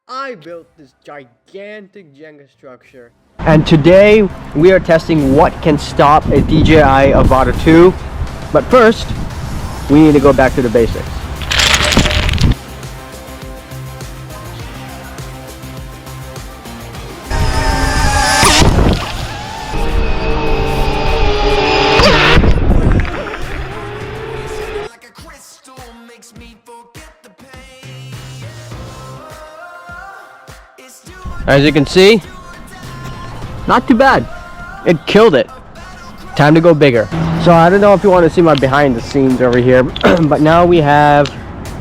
I built this gigantic Jenga structure. And today we are testing what can stop a DJI Avata 2. But first, we need to go back to the basics. As you can see, not too bad. It killed it. Time to go bigger. So I don't know if you want to see my behind the scenes over here, but now we have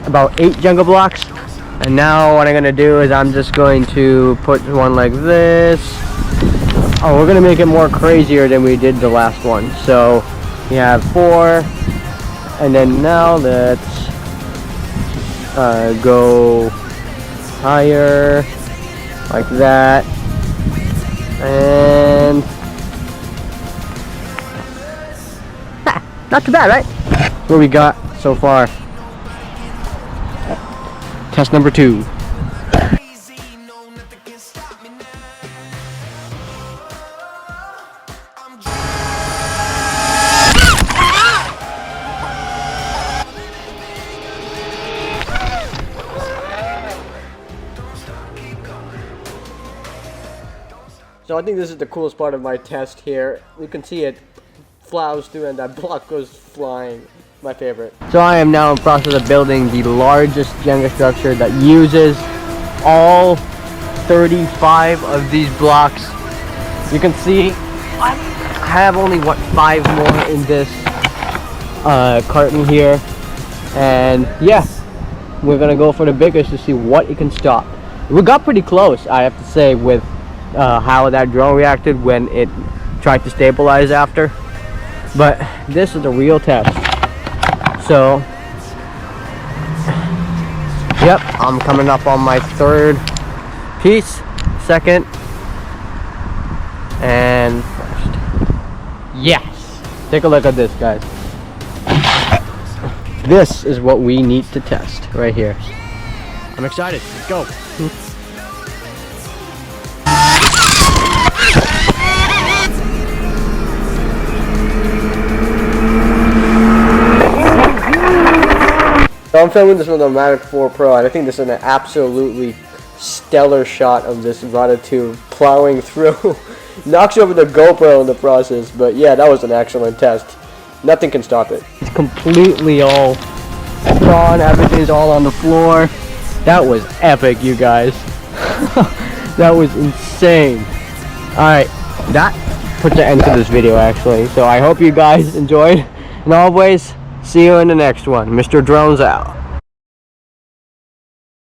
about 8 Jenga blocks. And now what I'm gonna do is I'm just going to put one like this. Oh, we're gonna make it more crazier than we did the last one. So we have 4, and then now let's go higher. Like that, and not too bad, right? What we got so far? Test number 2. So I think this is the coolest part of my test here. You can see it plows through and that block goes flying. My favorite. So I am now in process of building the largest Jenga structure that uses all 35 of these blocks. You can see I have only 5 more in this carton here. And yeah, we're gonna go for the biggest to see what it can stop. We got pretty close, I have to say, with how that drone reacted when it tried to stabilize after, but this is the real test. So yep, I'm coming up on my 3rd piece, 2nd, and 1st. Yes, take a look at this, guys. This is what we need to test right here. I'm excited. Let's go. So I'm filming this with the Mavic 4 Pro, and I think this is an absolutely stellar shot of this Avata 2 plowing through. Knocks over the GoPro in the process, but yeah, that was an excellent test. Nothing can stop it. It's completely all gone, everything's all on the floor. That was epic, you guys. That was insane. Alright, that puts an end to this video actually. So I hope you guys enjoyed, and always, see you in the next one. Mr. Drones out.